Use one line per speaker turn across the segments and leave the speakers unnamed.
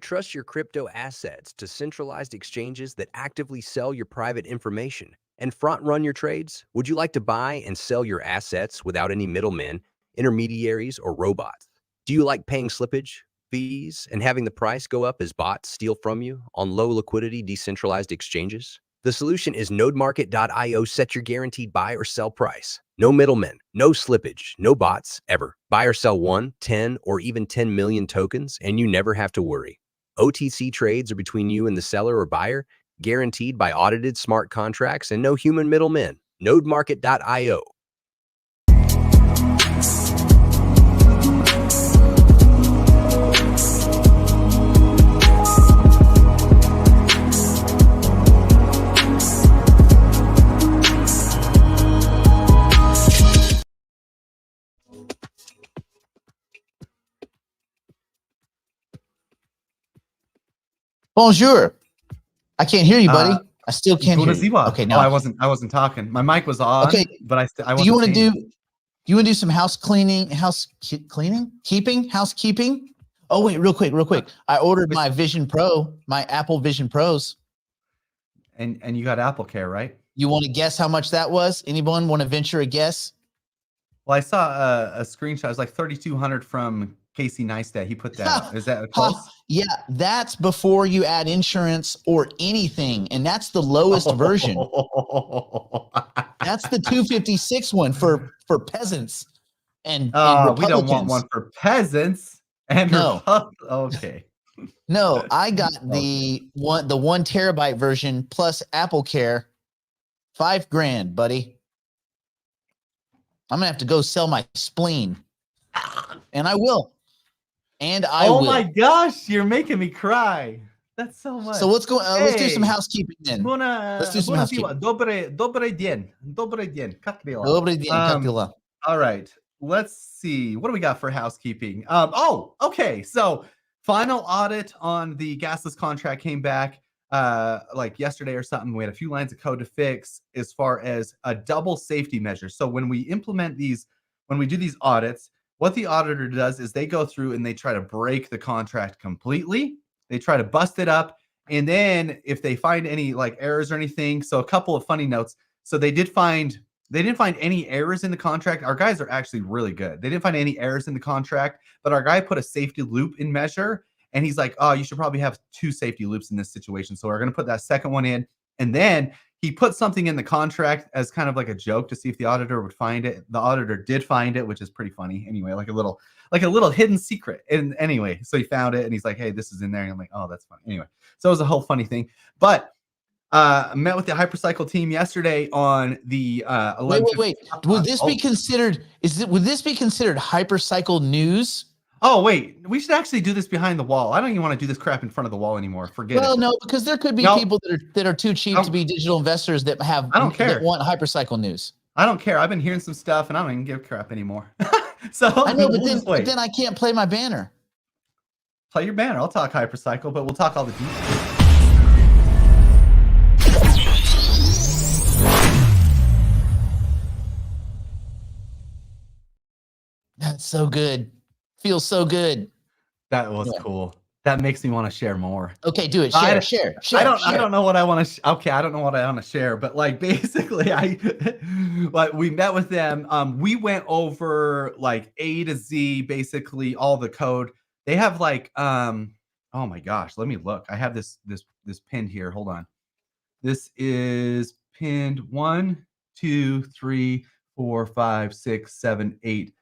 trust your crypto assets to centralized exchanges that actively sell your private information and front run your trades? Would you like to buy and sell your assets without any middlemen, intermediaries, or robots? Do you like paying slippage, fees, and having the price go up as bots steal from you on low liquidity decentralized exchanges? The solution is nodemarket.io. Set your guaranteed buy or sell price. No middlemen, no slippage, no bots ever. Buy or sell 1, 10, or even 10 million tokens, and you never have to worry. OTC trades are between you and the seller or buyer, guaranteed by audited smart contracts and no human middlemen. Nodemarket.io.
Bonjour. I can't hear you, buddy. I still can't hear you.
Okay, no, I wasn't talking. My mic was on.
Okay,
but I wasn't.
Do you want to do some housekeeping? Oh wait, real quick. I ordered my Vision Pro, my Apple Vision Pros.
And you got Apple Care, right?
You want to guess how much that was? Anyone want to venture a guess?
Well, I saw a screenshot. It was like 3,200 from Casey Neistat. He put that. Is that close?
Yeah, that's before you add insurance or anything, and that's the lowest version. That's the 256 one for peasants and
we don't want one for peasants and
no.
Okay.
No, I got the 1 terabyte version plus Apple Care, $5,000, buddy. I'm gonna have to go sell my spleen, and I will. And I will.
Oh my gosh, you're making me cry. That's so much.
So what's going on? Let's do some housekeeping then.
Let's do some housekeeping. Dobry dien. All right. Let's see. What do we got for housekeeping? Okay. So final audit on the gasless contract came back like yesterday or something. We had a few lines of code to fix as far as a double safety measure. So when we implement these, when we do these audits, what the auditor does is they go through and they try to break the contract completely. They try to bust it up. And then if they find any like errors or anything, so a couple of funny notes. So they didn't find any errors in the contract. Our guys are actually really good. They didn't find any errors in the contract, but our guy put a safety loop in measure. And he's like, oh, you should probably have 2 safety loops in this situation. So we're going to put that second one in. And then he put something in the contract as kind of like a joke to see if the auditor would find it. The auditor did find it, which is pretty funny. Anyway, like a little hidden secret. And anyway, so he found it and he's like, hey, this is in there. And I'm like, oh, that's funny. Anyway, so it was a whole funny thing. But met with the hypercycle team yesterday on the 11.
Wait. Would this be considered? Would this be considered hypercycle news?
Oh, wait, we should actually do this behind the wall. I don't even want to do this crap in front of the wall anymore. Forget it.
Well, no, because there could be people that are too cheap to be digital investors that that want hypercycle news.
I don't care. I've been hearing some stuff and I don't even give a crap anymore. So
I know, but then I can't play my banner.
Play your banner. I'll talk hypercycle, but we'll talk all the details.
That's so good. Feels so good.
That was cool. That makes me want to share more.
Okay, do it. Share.
I don't know what I want to. Okay, I don't know what I want to share, but like basically, we met with them. We went over like A to Z, basically all the code. They have like, oh my gosh, let me look. I have this pinned here. Hold on. This is pinned 1, 2, 3, 4, 5, 6, 7, 8.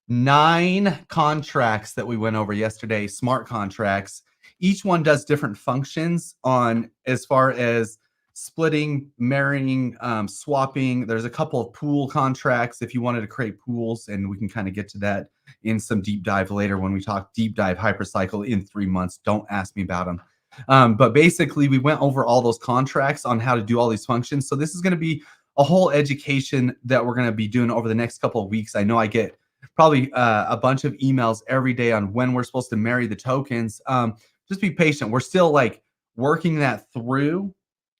9 contracts that we went over yesterday, smart contracts. Each one does different functions on as far as splitting, marrying, swapping. There's a couple of pool contracts if you wanted to create pools, and we can kind of get to that in some deep dive later when we talk deep dive hypercycle in 3 months. Don't ask me about them. But basically, we went over all those contracts on how to do all these functions. So this is going to be a whole education that we're going to be doing over the next couple of weeks. I know I get probably a bunch of emails every day on when we're supposed to marry the tokens. Just be patient. We're still like working that through,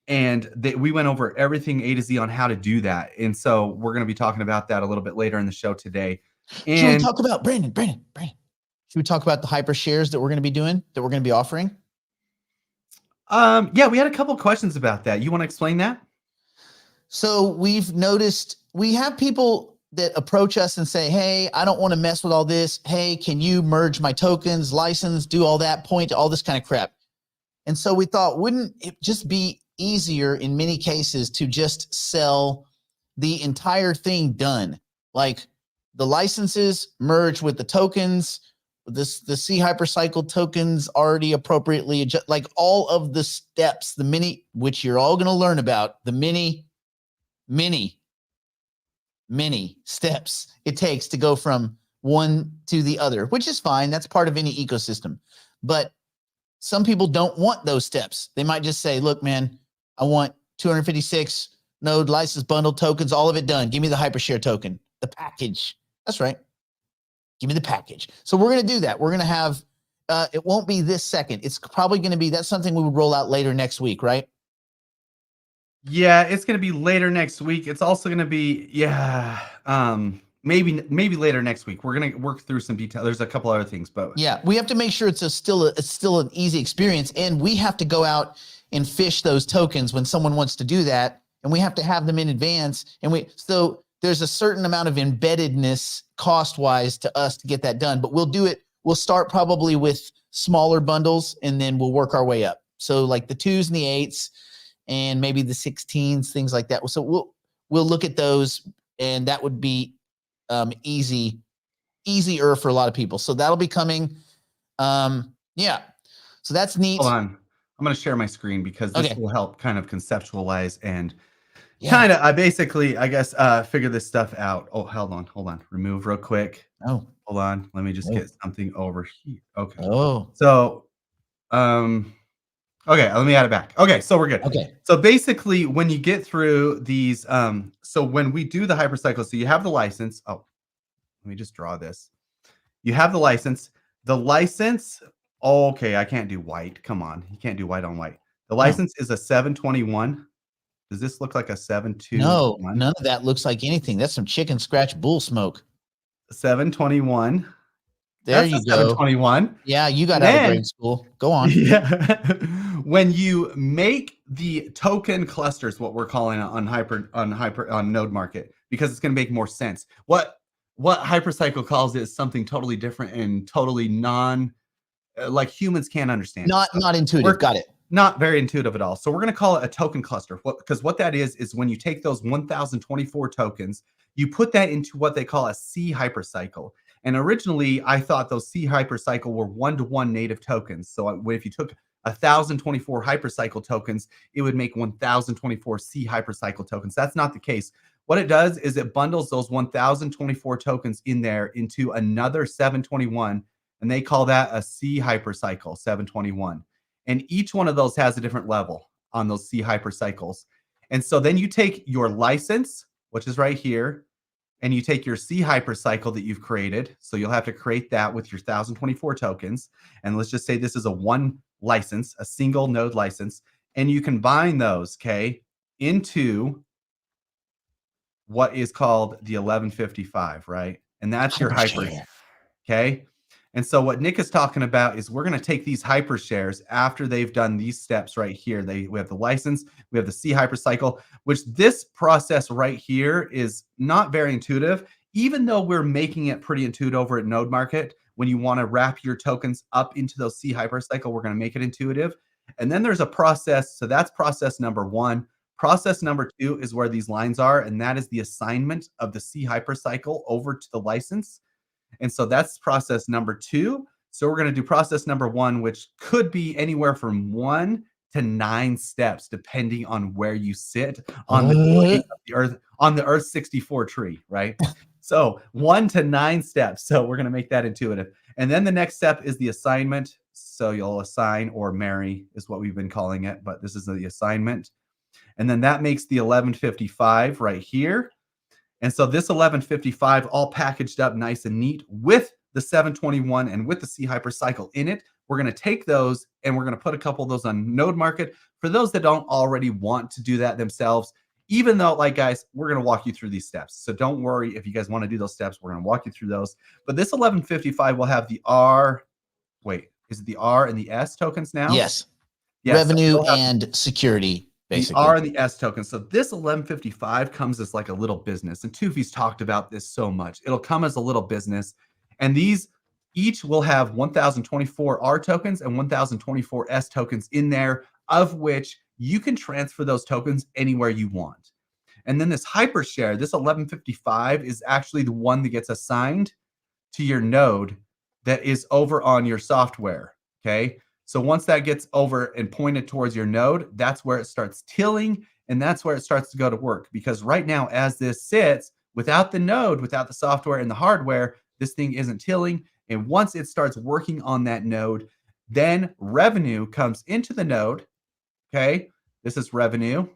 and we went over everything A to Z on how to do that. And so we're going to be talking about that a little bit later in the show today. And
should we talk about Brandon? Should we talk about the hyper shares that we're going to be doing, that we're going to be offering?
Yeah, we had a couple questions about that. You want to explain that?
So we've noticed we have people that approach us and say, hey, I don't want to mess with all this. Hey, can you merge my tokens, license, do all that, point, all this kind of crap? And so we thought, wouldn't it just be easier in many cases to just sell the entire thing done? Like the licenses merge with the tokens, the C hypercycle tokens already appropriately adjust, like all of the steps, the many, which you're all going to learn about, the many steps it takes to go from one to the other, which is fine. That's part of any ecosystem. But some people don't want those steps. They might just say, look, man, I want 256 node license bundle tokens, all of it done. Give me the hypershare token, the package. That's right. Give me the package. So we're going to do that. We're going to have, it won't be this second. It's probably going to be, that's something we would roll out later next week, right?
Yeah, it's going to be later next week. It's also going to be, maybe later next week. We're going to work through some detail. There's a couple other things, but
yeah, we have to make sure it's still an easy experience, and we have to go out and fish those tokens when someone wants to do that, and we have to have them in advance. And so there's a certain amount of embeddedness cost-wise to us to get that done, but we'll do it. We'll start probably with smaller bundles, and then we'll work our way up. So like the 2s and the 8s, and maybe the 16s, things like that. So we'll look at those, and that would be easier for a lot of people. So that'll be coming. Yeah. So that's neat.
hold on. I'm going to share my screen because this will help kind of conceptualize and kind of, I guess, figure this stuff out. Oh, hold on. Remove real quick.
Oh,
hold on. Let me just get something over here. Okay.
Oh.
So, okay, let me add it back. Okay, so we're good.
Okay.
So basically, when you get through these, so when we do the hypercycle, so you have the license. Oh, let me just draw this. You have the license. The license, okay, I can't do white. Come on, you can't do white on white. The license is a 721. Does this look like a 721?
No, none of that looks like anything. That's some chicken scratch bull smoke.
721.
There you go.
721.
Yeah, you got out of grade school. Go on.
Yeah. When you make the token clusters, what we're calling it on node market, because it's going to make more sense. What hypercycle calls it is something totally different and totally like humans can't understand.
Not intuitive. Got it.
Not very intuitive at all. So we're going to call it a token cluster. Because what that is when you take those 1024 tokens, you put that into what they call a C hypercycle. And originally, I thought those C hypercycle were one-to-one native tokens. So if you took 1024 hypercycle tokens, it would make 1024 C hypercycle tokens. That's not the case. What it does is it bundles those 1024 tokens in there into another 721, and they call that a C hypercycle 721. And each one of those has a different level on those C hypercycles. And so then you take your license, which is right here, and you take your C hypercycle that you've created. So you'll have to create that with your 1024 tokens. And let's just say this is a one license, a single node license. And you combine those, okay, into what is called the 1155, right? And that's your hyper, okay? And so what Nick is talking about is we're going to take these hypershares after they've done these steps right here. We have the license, we have the C hypercycle, which this process right here is not very intuitive, even though we're making it pretty intuitive over at Node Market. When you want to wrap your tokens up into those C hypercycle, we're going to make it intuitive. And then there's a process. So that's process number 1. Process number 2 is where these lines are, and that is the assignment of the C hypercycle over to the license. And so that's process number 2. So we're going to do process number 1, which could be anywhere from 1 to 9 steps, depending on where you sit on the Earth, on the Earth 64 tree, right? So 1 to 9 steps. So we're going to make that intuitive. And then the next step is the assignment. So you'll assign, or marry is what we've been calling it, but this is the assignment. And then that makes the 1155 right here. And so this 1155 all packaged up nice and neat with the 721 and with the C hypercycle in it. We're going to take those and we're going to put a couple of those on Node Market for those that don't already want to do that themselves. Even though, like, guys, we're going to walk you through these steps. So don't worry if you guys want to do those steps. We're going to walk you through those. But this 1155 will have the R. Wait, is it the R and the S tokens now?
Yes. revenue and security, basically.
The R and the S tokens. So this 1155 comes as like a little business. And Tufi's talked about this so much. It'll come as a little business. And these each will have 1,024 R tokens and 1,024 S tokens in there, of which you can transfer those tokens anywhere you want. And then this hypershare, this 1155 is actually the one that gets assigned to your node that is over on your software. Okay. So once that gets over and pointed towards your node, that's where it starts tilling, and that's where it starts to go to work. Because right now, as this sits, without the node, without the software and the hardware, this thing isn't tilling. And once it starts working on that node, then revenue comes into the node. Okay. This is revenue.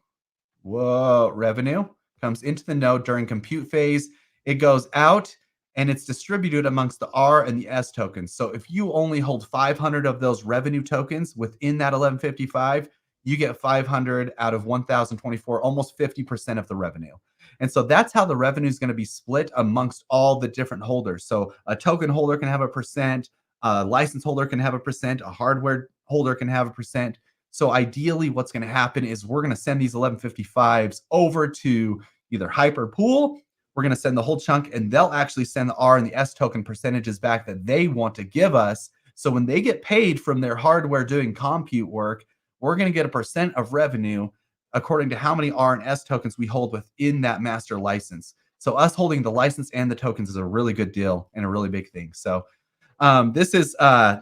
Whoa, revenue comes into the node during compute phase. It goes out and it's distributed amongst the R and the S tokens. So if you only hold 500 of those revenue tokens within that 1155, you get 500 out of 1,024, almost 50% of the revenue. And so that's how the revenue is going to be split amongst all the different holders. So a token holder can have a percent, a license holder can have a percent, a hardware holder can have a percent. So ideally, what's going to happen is we're going to send these 1155s over to either Hyperpool. We're going to send the whole chunk, and they'll actually send the R and the S token percentages back that they want to give us. So when they get paid from their hardware doing compute work, we're going to get a percent of revenue according to how many R and S tokens we hold within that master license. So us holding the license and the tokens is a really good deal and a really big thing. So this is a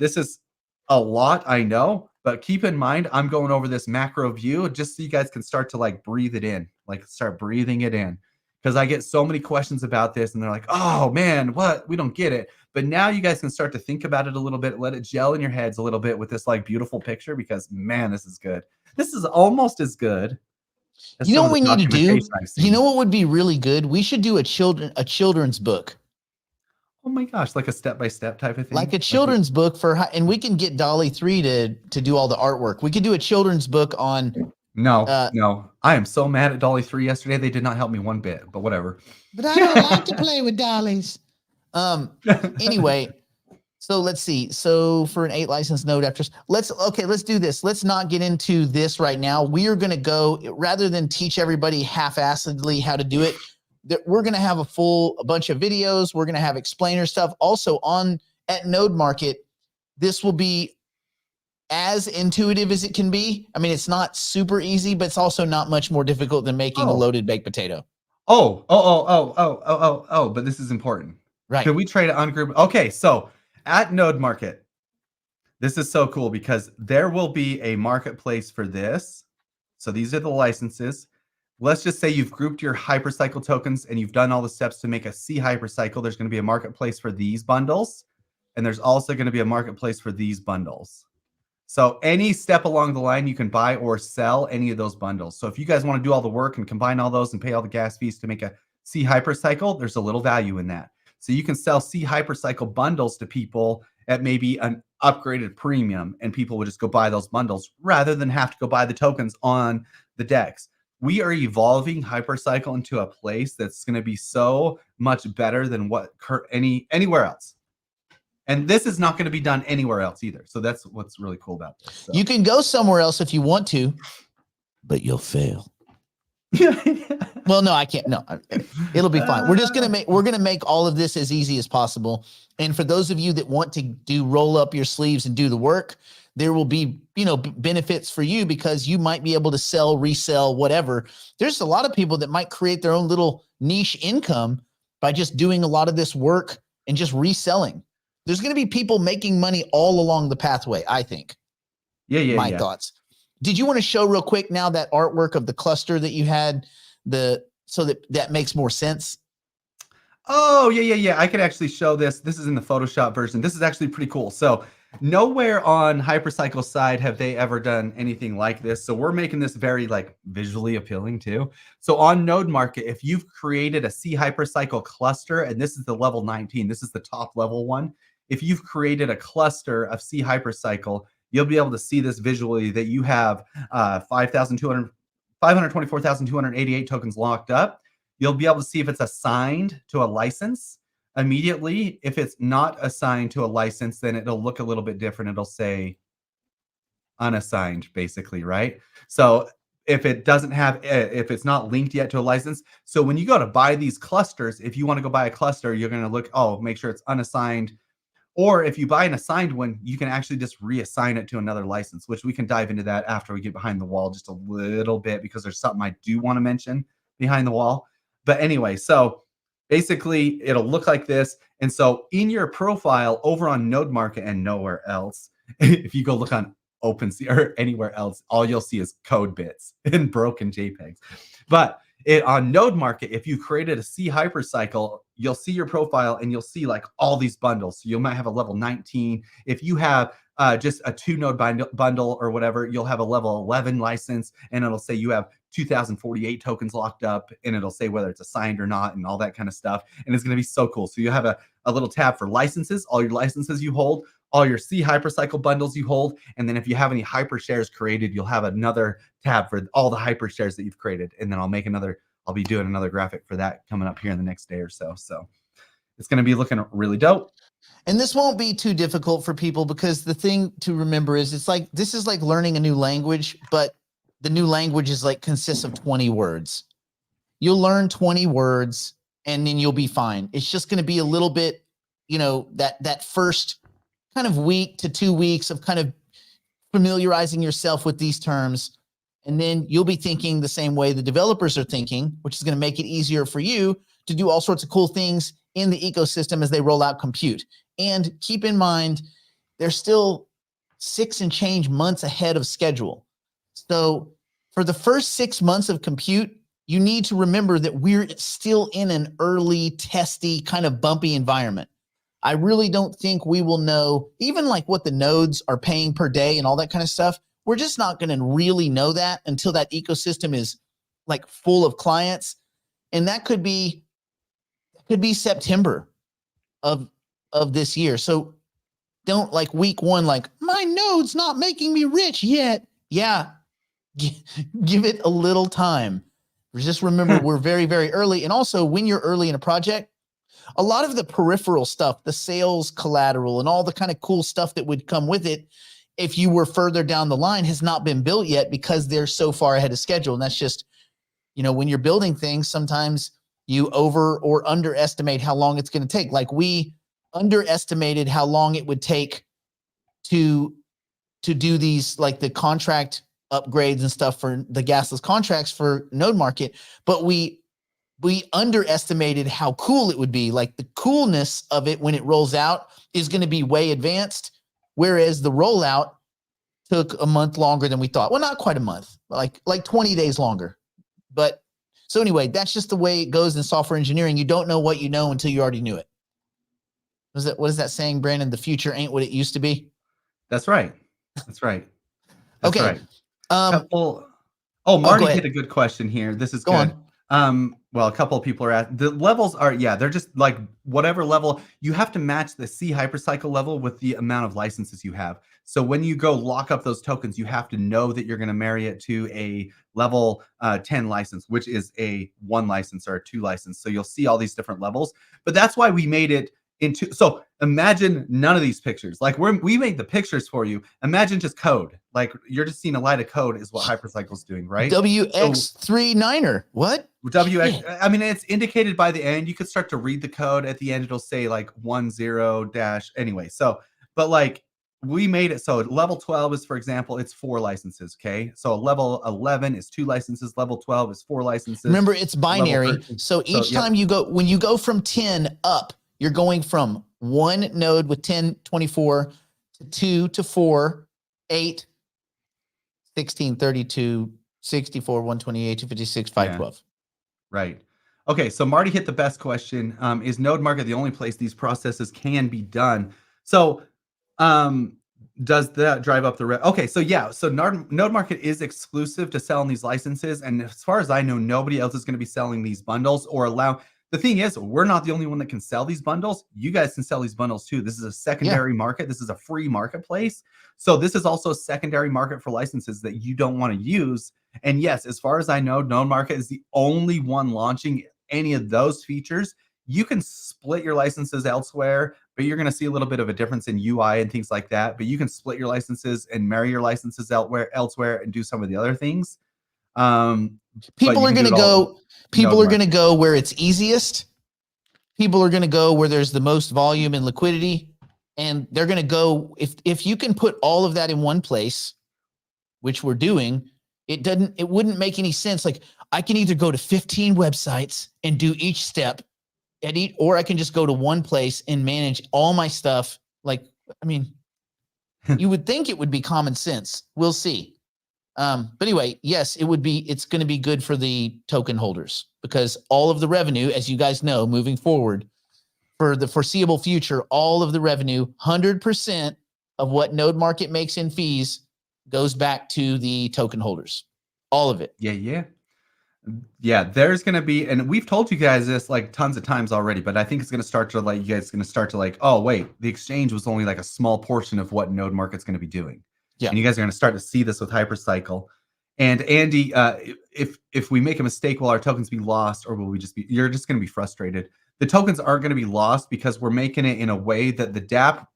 lot, I know, but keep in mind, I'm going over this macro view just so you guys can start to like breathe it in, like start breathing it in. Because I get so many questions about this and they're like, oh man, what? We don't get it. But now you guys can start to think about it a little bit, let it gel in your heads a little bit with this like beautiful picture, because man, this is good. This is almost as good as
You know
some
what
of
we
the
need to do?
documentation I've seen.
You know what would be really good? We should do a children's book.
Oh my gosh, like a step-by-step type of thing.
Like a children's book and we can get Dolly 3 to do all the artwork. We could do a children's book on
No. I am so mad at Dolly 3 yesterday. They did not help me one bit, but whatever.
But I don't like to play with dollies. Anyway, so let's see. So for an 8 licensed node after, let's do this. Let's not get into this right now. We are going to go, rather than teach everybody half-assedly how to do it, that we're going to have a bunch of videos. We're going to have explainer stuff. Also at Node Market, this will be as intuitive as it can be. I mean, it's not super easy, but it's also not much more difficult than making a loaded baked potato.
But this is important.
Right.
Can we trade it on group? Okay, so at Node Market, this is so cool because there will be a marketplace for this. So these are the licenses. Let's just say you've grouped your hypercycle tokens and you've done all the steps to make a C hypercycle. There's going to be a marketplace for these bundles. And there's also going to be a marketplace for these bundles. So any step along the line, you can buy or sell any of those bundles. So if you guys want to do all the work and combine all those and pay all the gas fees to make a C hypercycle, there's a little value in that. So you can sell C hypercycle bundles to people at maybe an upgraded premium, and people would just go buy those bundles rather than have to go buy the tokens on the DEX. We are evolving hypercycle into a place that's going to be so much better than what anywhere else. And this is not going to be done anywhere else either. So that's what's really cool about this. So.
You can go somewhere else if you want to, but you'll fail. Well, no, I can't. No, it'll be fine. We're going to make all of this as easy as possible. And for those of you that want to roll up your sleeves and do the work, there will be, benefits for you because you might be able to sell, resell, whatever. There's a lot of people that might create their own little niche income by just doing a lot of this work and just reselling. There's going to be people making money all along the pathway, I think. My thoughts. Did you want to show real quick now that artwork of the cluster that you had, so that makes more sense?
Oh, yeah. I could actually show this. This is in the Photoshop version. This is actually pretty cool. So nowhere on Hypercycle's side have they ever done anything like this. So we're making this very visually appealing too. So on Node Market, if you've created a C Hypercycle cluster, and this is the level 19, this is the top level one. If you've created a cluster of C Hypercycle, you'll be able to see this visually that you have 524,288 tokens locked up. You'll be able to see if it's assigned to a license immediately. If it's not assigned to a license, then it'll look a little bit different. It'll say unassigned, basically, right? So if it doesn't have, if it's not linked yet to a license, so when you go to buy these clusters, if you want to go buy a cluster, you're going to look, oh, make sure it's unassigned. Or if you buy an assigned one, you can actually just reassign it to another license, which we can dive into that after we get behind the wall just a little bit, because there's something I do want to mention behind the wall. But anyway, so basically it'll look like this. And so in your profile over on Node Market and nowhere else, if you go look on OpenSea or anywhere else, all you'll see is code bits and broken JPEGs. But on Node Market, if you created a C hypercycle, you'll see your profile and you'll see like all these bundles. So you might have a level 19. If you have just a 2-node bundle or whatever, you'll have a level 11 license, and it'll say you have 2048 tokens locked up, and it'll say whether it's assigned or not and all that kind of stuff. And it's going to be so cool. So you have a little tab for licenses, all your licenses you hold, all your C hypercycle bundles you hold. And then if you have any hyper shares created, you'll have another tab for all the hyper shares that you've created. And then I'll be doing another graphic for that coming up here in the next day or so. So it's going to be looking really dope.
And this won't be too difficult for people, because the thing to remember is this is like learning a new language, but the new language is like consists of 20 words. You'll learn 20 words and then you'll be fine. It's just going to be a little bit, that first kind of week to 2 weeks of kind of familiarizing yourself with these terms. And then you'll be thinking the same way the developers are thinking, which is going to make it easier for you to do all sorts of cool things in the ecosystem as they roll out compute. And keep in mind, they're still 6 and change months ahead of schedule. So for the first 6 months of compute, you need to remember that we're still in an early, testy, kind of bumpy environment. I really don't think we will know even like what the nodes are paying per day and all that kind of stuff. We're just not going to really know that until that ecosystem is like full of clients. And that could be September of this year. So don't like week one, like my node's not making me rich yet. Yeah. Give it a little time. Just remember, we're very, very early. And also when you're early in a project, a lot of the peripheral stuff, the sales collateral and all the kind of cool stuff that would come with it, if you were further down the line, has not been built yet because they're so far ahead of schedule. And that's just, when you're building things, sometimes you over or underestimate how long it's going to take. Like we underestimated how long it would take to do these, like the contract upgrades and stuff for the gasless contracts for Node Market, but we underestimated how cool it would be. Like the coolness of it when it rolls out is going to be way advanced, whereas the rollout took a month longer than we thought. Well, not quite a month, like 20 days longer. But so anyway, that's just the way it goes in software engineering. You don't know what you know until you already knew it. What is that saying, Brandon? The future ain't what it used to be.
That's right. That's right. That's
okay.
Right. Marty hit a good question here. This is good. Well, a couple of people are at the levels are, they're just like whatever level. You have to match the C hypercycle level with the amount of licenses you have. So when you go lock up those tokens, you have to know that you're going to marry it to a level 10 license, which is a 1 license or a 2 license. So you'll see all these different levels, but that's why we made it into. So imagine none of these pictures. Like we made the pictures for you. Imagine just code. Like you're just seeing a line of code is what hypercycle's doing, right?
WX39er. What?
WX. I mean, it's indicated by the end. You could start to read the code at the end. It'll say like 10 dash. Anyway, so but like we made it so level 12 is, for example, it's 4 licenses. Okay, so level 11 is 2 licenses. Level 12 is 4 licenses.
Remember, it's binary. So each time you go, when you go from 10 up, you're going from 1 node with 10, 24 to 2 to 4, 8, 16, 32, 64, 128, 256, 512.
Right. Okay, so Marty hit the best question. Is Node Market the only place these processes can be done? So does that drive up the okay, so so Node Market is exclusive to selling these licenses. And as far as I know, nobody else is going to be selling these bundles or allow. The thing is, we're not the only one that can sell these bundles. You guys can sell these bundles too. This is a secondary market. This is a free marketplace. So this is also a secondary market for licenses that you don't want to use. And yes, as far as I know, Node Market is the only one launching any of those features. you can split your licenses elsewhere, but you're going to see a little bit of a difference in UI and things like that. But you can split your licenses and marry your licenses elsewhere and do some of the other things.
People are going to go. People are going to go where it's easiest. People are going to go where there's the most volume and liquidity, and they're going to go if you can put all of that in one place, which we're doing. It wouldn't make any sense. Like I can either go to 15 websites and do each step or I can just go to one place and manage all my stuff. Like, I mean, you would think it would be common sense. We'll see. But anyway, yes, it's going to be good for the token holders because all of the revenue, as you guys know, moving forward for the foreseeable future, all of the revenue, 100% of what Node Market makes in fees goes back to the token holders. All of it.
Yeah. There's going to be, and we've told you guys this like tons of times already, but I think it's going to start to like, you guys going to start to like, oh wait, the exchange was only like a small portion of what Node Market's going to be doing. Yeah. And you guys are going to start to see this with Hypercycle. And Andy, if we make a mistake, will our tokens be lost, or will we you're just going to be frustrated? The tokens aren't going to be lost because we're making it in a way that the DApp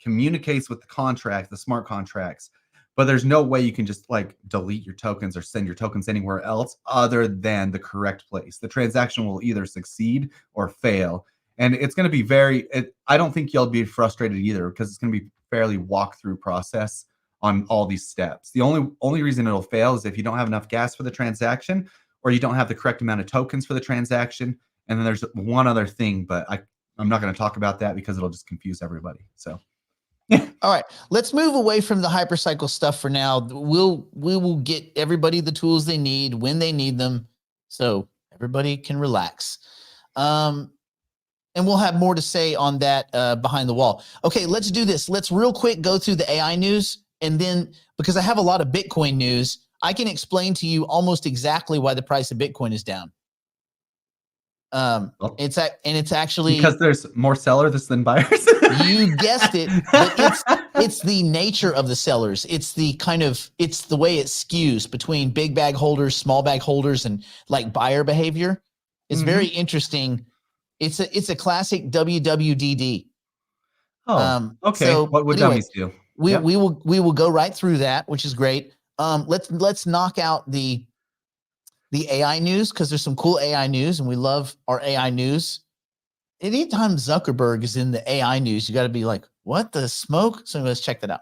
communicates with the contract, the smart contracts, but there's no way you can just like delete your tokens or send your tokens anywhere else other than the correct place. The transaction will either succeed or fail. And it's going to be I don't think you'll be frustrated either because it's going to be fairly walkthrough process on all these steps. The only reason it'll fail is if you don't have enough gas for the transaction or you don't have the correct amount of tokens for the transaction. And then there's one other thing, but I'm not going to talk about that because it'll just confuse everybody. So,
all right, let's move away from the Hypercycle stuff for now. We will get everybody the tools they need when they need them, so everybody can relax. And we'll have more to say on that behind the wall. Okay, let's do this. Let's real quick go through the AI news, and then because I have a lot of Bitcoin news, I can explain to you almost exactly why the price of Bitcoin is down. It's actually
because there's more sellers than buyers.
You guessed it, but it's the nature of the sellers. It's the way it skews between big bag holders, small bag holders, and like buyer behavior. It's very interesting. It's a classic WWDD.
Oh, okay. So what would dummies do?
We will go right through that, which is great. Let's knock out the AI news because there's some cool AI news, and we love our AI news. Anytime Zuckerberg is in the AI news, you got to be like, what the smoke? So let's check that out.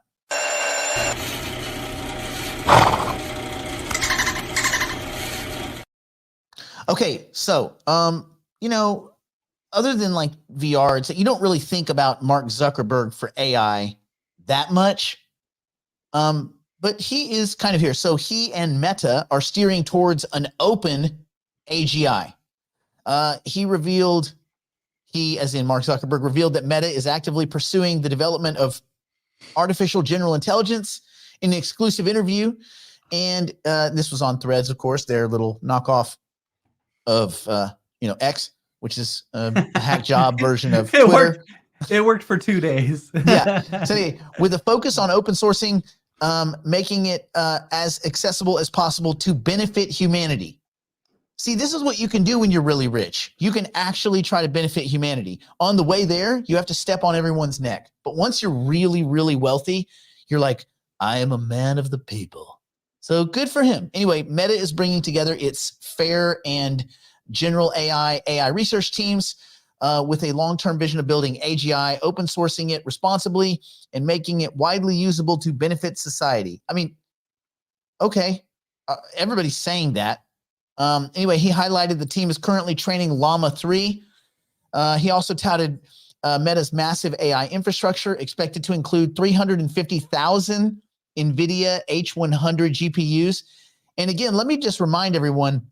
Okay, so other than like VR, you don't really think about Mark Zuckerberg for AI that much. But he is kind of here. So he and Meta are steering towards an open AGI. He, as in Mark Zuckerberg, revealed that Meta is actively pursuing the development of artificial general intelligence in an exclusive interview. And this was on Threads, of course, their little knockoff of, X, which is a hack job version of Twitter.
It worked for 2 days.
Yeah. So anyway, with a focus on open sourcing, making it as accessible as possible to benefit humanity. See, this is what you can do when you're really rich. You can actually try to benefit humanity. On the way there, you have to step on everyone's neck. But once you're really, really wealthy, you're like, I am a man of the people. So good for him. Anyway, Meta is bringing together its FAIR and general AI research teams with a long-term vision of building AGI, open sourcing it responsibly, and making it widely usable to benefit society. I mean, okay, everybody's saying that. Anyway, he highlighted the team is currently training Llama 3. He also touted Meta's massive AI infrastructure, expected to include 350,000 NVIDIA H100 GPUs. And again, let me just remind everyone,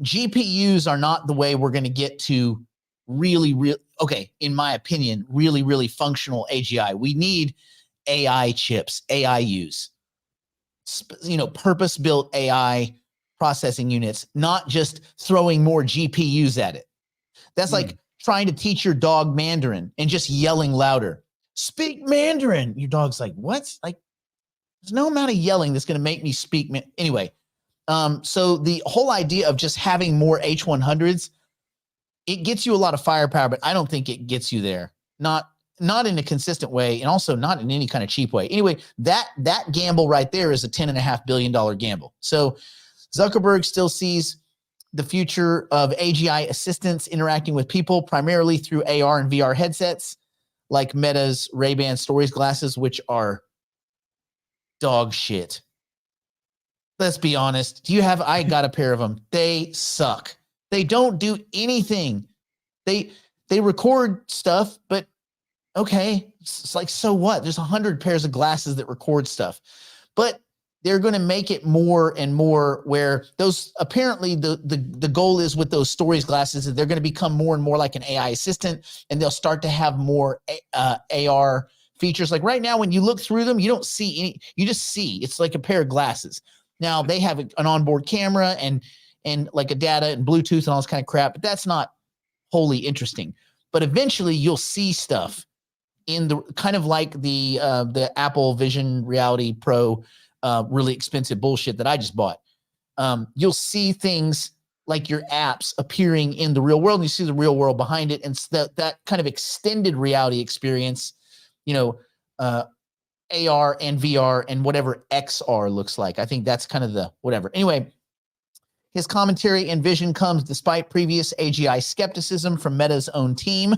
GPUs are not the way we're going to get to in my opinion, really, really functional AGI. We need AI chips, AIUs, purpose-built AI processing units, not just throwing more GPUs at it. That's like trying to teach your dog Mandarin and just yelling louder. Speak Mandarin. Your dog's like, what? Like, there's no amount of yelling that's going to make me speak. Anyway, so the whole idea of just having more H100s, it gets you a lot of firepower, but I don't think it gets you there. Not in a consistent way, and also not in any kind of cheap way. Anyway, that gamble right there is a $10.5 billion gamble. So Zuckerberg still sees the future of AGI assistants interacting with people primarily through AR and VR headsets, like Meta's Ray-Ban Stories glasses, which are dog shit. Let's be honest. I got a pair of them. They suck. They don't do anything. They record stuff, but okay, it's like, so what? There's 100 pairs of glasses that record stuff, but they're going to make it more and more where those, apparently the goal is with those Stories glasses is they're going to become more and more like an AI assistant, and they'll start to have more AR features. Like right now, when you look through them, you don't see any, you just see, it's like a pair of glasses. Now they have an onboard camera and like a data and Bluetooth and all this kind of crap, but that's not wholly interesting. But eventually you'll see stuff in the kind of like the Apple Vision Reality Pro, really expensive bullshit that I just bought. You'll see things like your apps appearing in the real world, and you see the real world behind it. And that kind of extended reality experience, AR and VR and whatever XR looks like. I think that's kind of the whatever. Anyway, his commentary and vision comes despite previous AGI skepticism from Meta's own team.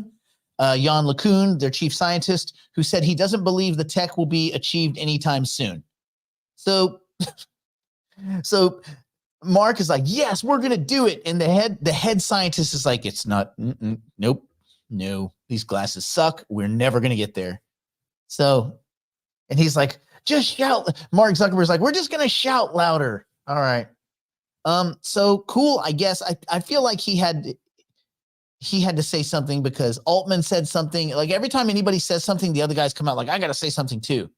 Jan LeCun, their chief scientist, who said he doesn't believe the tech will be achieved anytime soon. So Mark is like, yes, we're going to do it. And the head scientist is like, it's not, nope, no, these glasses suck. We're never going to get there. So, and he's like, just shout. Mark Zuckerberg's like, we're just going to shout louder. All right. So cool. I guess I feel like he had to say something because Altman said something. Like every time anybody says something, the other guys come out like, I got to say something too.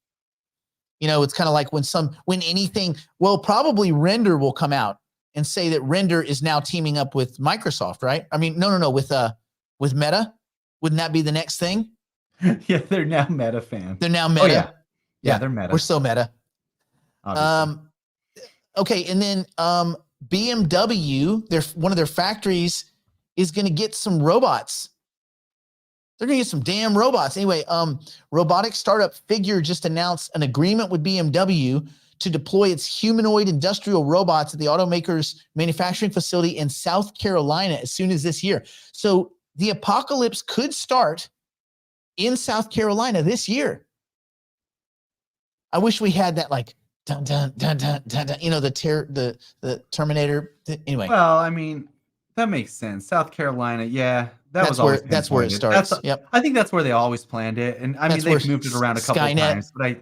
It's kind of like when anything, well, probably Render will come out and say that Render is now teaming up with Microsoft, right? I mean, no, with Meta. Wouldn't that be the next thing?
Yeah, they're now Meta fans.
They're now Meta.
Oh, yeah, they're Meta.
We're so Meta.
Obviously.
Okay, and then BMW, one of their factories is going to get some robots. They're going to get some damn robots. Anyway, robotic startup Figure just announced an agreement with BMW to deploy its humanoid industrial robots at the automaker's manufacturing facility in South Carolina as soon as this year. So the apocalypse could start in South Carolina this year. I wish we had that, like, dun, dun, dun, dun, dun, dun, the Terminator. Anyway.
Well, I mean, that makes sense. South Carolina, yeah. That's where it
starts. Yep.
I think that's where they always planned it. And I mean, they've moved it around a couple of times. But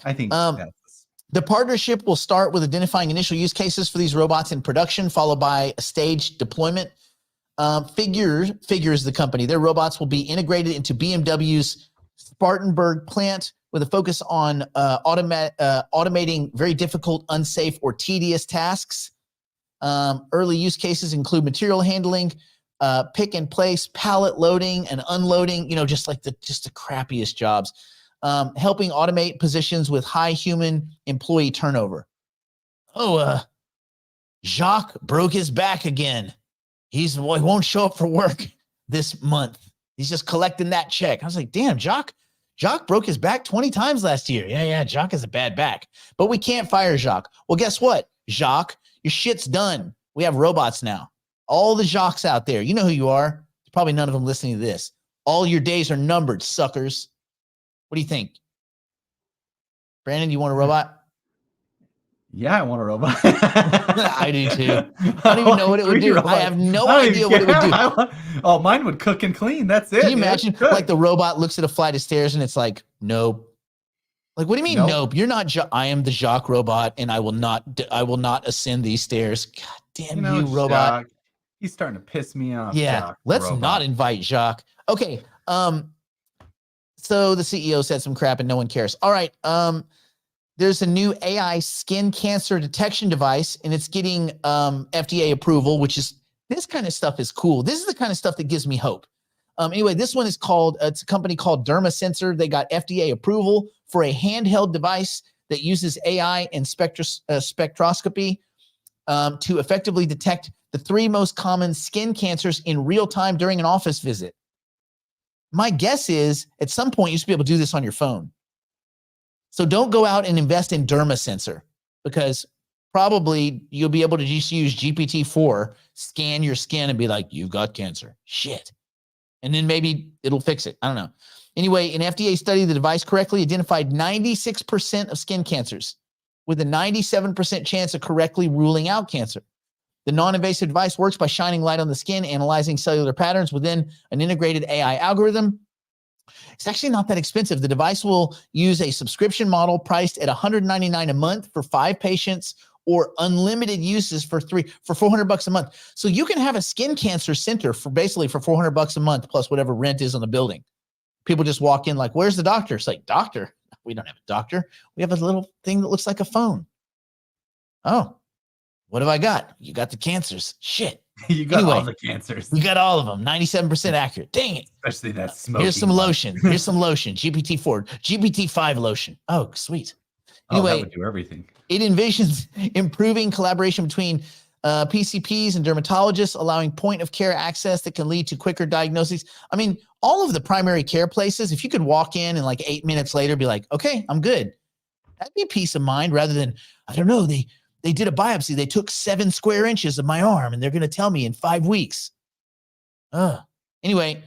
I think
the partnership will start with identifying initial use cases for these robots in production, followed by a staged deployment. Figure is the company. Their robots will be integrated into BMW's Spartanburg plant with a focus on automating very difficult, unsafe, or tedious tasks. Early use cases include material handling, pick and place, pallet loading and unloading, just the crappiest jobs. Helping automate positions with high human employee turnover. Jacques broke his back again. He won't show up for work this month. He's just collecting that check. I was like, damn, Jacques broke his back 20 times last year. Yeah, Jacques has a bad back. But we can't fire Jacques. Well, guess what, Jacques? Your shit's done. We have robots now. All the Jacques out there, you know who you are. Probably none of them listening to this. All your days are numbered, suckers. What do you think? Brandon, you want a robot?
Yeah, I want a robot.
I do too. I don't even know what it would do. I have no idea what it would do.
Mine would cook and clean. That's it.
Can you imagine like the robot looks at a flight of stairs and it's like, nope. Like, what do you mean, nope? You're not, I am the Jacques robot and I will not ascend these stairs. God damn you, robot.
Jacques, he's starting to piss me off.
Yeah,
Jacques,
let's not invite Jacques. Okay. So the CEO said some crap and no one cares. All right. There's a new AI skin cancer detection device, and it's getting FDA approval, this kind of stuff is cool. This is the kind of stuff that gives me hope. Anyway, this one is it's a company called Derma Sensor. They got FDA approval for a handheld device that uses AI and spectroscopy to effectively detect the 3 most common skin cancers in real time during an office visit. My guess is at some point you should be able to do this on your phone. So don't go out and invest in Derma Sensor, because probably you'll be able to just use GPT-4, scan your skin and be like, you've got cancer. Shit. And then maybe it'll fix it. I don't know. Anyway, an FDA study, the device correctly identified 96% of skin cancers with a 97% chance of correctly ruling out cancer. The non-invasive device works by shining light on the skin, analyzing cellular patterns within an integrated AI algorithm. It's actually not that expensive. The device will use a subscription model priced at $199 a month for 5 patients, or unlimited uses for $400 a month. So you can have a skin cancer center for basically for $400 a month plus whatever rent is on the building. People just walk in like, where's the doctor? It's like, doctor? We don't have a doctor. We have a little thing that looks like a phone. Oh, what have I got? You got the cancers. Shit.
You got all the cancers.
You got all of them. 97% accurate. Dang it.
Especially that smoking.
Here's some lotion. Here's some lotion. GPT-4, GPT-5 lotion. Oh, sweet. Anyway,
that would do everything.
It envisions improving collaboration between PCPs and dermatologists, allowing point-of-care access that can lead to quicker diagnoses. I mean, all of the primary care places, if you could walk in and like 8 minutes later be like, okay, I'm good. That'd be peace of mind rather than, I don't know, they did a biopsy. They took 7 square inches of my arm and they're going to tell me in 5 weeks. Anyway,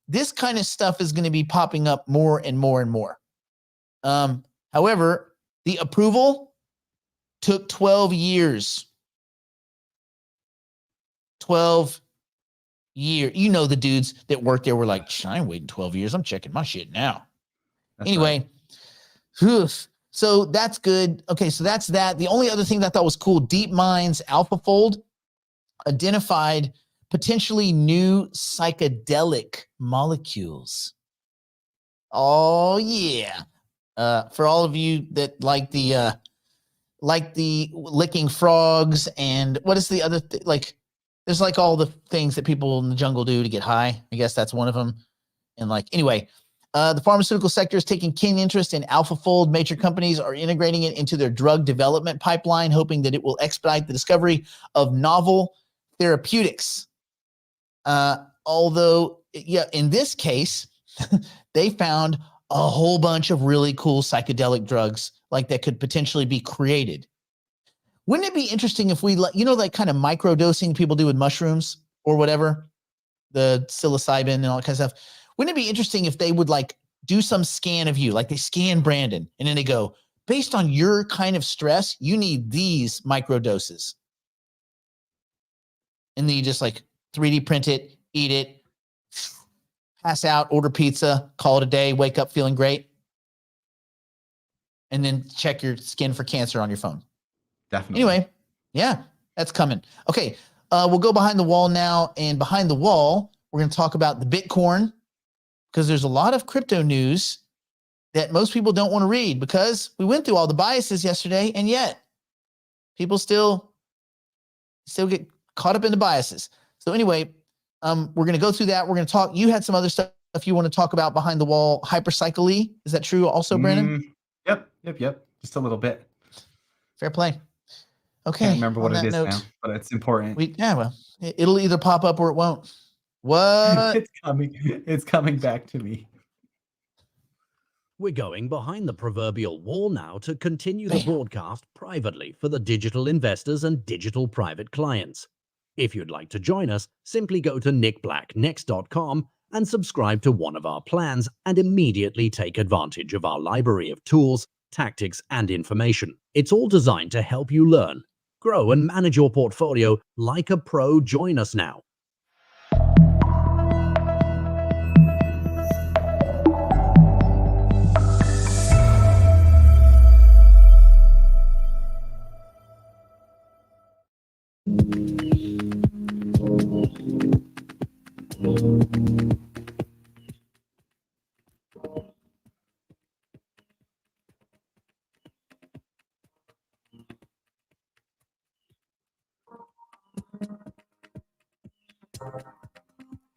this kind of stuff is going to be popping up more and more and more. However, the approval took 12 years. 12 years. You know, the dudes that worked there were like, I ain't waiting 12 years. I'm checking my shit now. That's anyway, right. So that's good. Okay, so that's that. The only other thing that I thought was cool, DeepMind's AlphaFold identified potentially new psychedelic molecules. Oh, yeah. For all of you that like the licking frogs and what is the other like, there's like all the things that people in the jungle do to get high. I guess that's one of them. And like, anyway, the pharmaceutical sector is taking keen interest in AlphaFold. Major companies are integrating it into their drug development pipeline, hoping that it will expedite the discovery of novel therapeutics. Although, yeah, in this case, they found a whole bunch of really cool psychedelic drugs like that could potentially be created. Wouldn't it be interesting if we, you know, like kind of microdosing people do with mushrooms or whatever, the psilocybin and all that kind of stuff. Wouldn't it be interesting if they would like do some scan of you, like they scan Brandon and then they go, based on your kind of stress, you need these microdoses. And then you just like 3D print it, eat it, pass out, order pizza, call it a day, wake up feeling great. And then check your skin for cancer on your phone.
Definitely.
Anyway, yeah, that's coming. Okay, we'll go behind the wall now. And behind the wall, we're going to talk about the Bitcoin, because there's a lot of crypto news that most people don't want to read because we went through all the biases yesterday, and yet people still get caught up in the biases. So anyway, we're going to go through that. We're going to talk. You had some other stuff you want to talk about behind the wall. Hypercycle.ai. Is that true also, Brandon?
Yep. Just a little bit.
Fair play. Okay.
Can't remember what it is now, but it's important.
Well, it'll either pop up or it won't. What?
It's coming back to me.
We're going behind the proverbial wall now to continue the broadcast privately for the digital investors and digital private clients. If you'd like to join us, simply go to nickblacknext.com and subscribe to one of our plans and immediately take advantage of our library of tools, tactics, and information. It's all designed to help you learn, grow, and manage your portfolio like a pro. Join us now.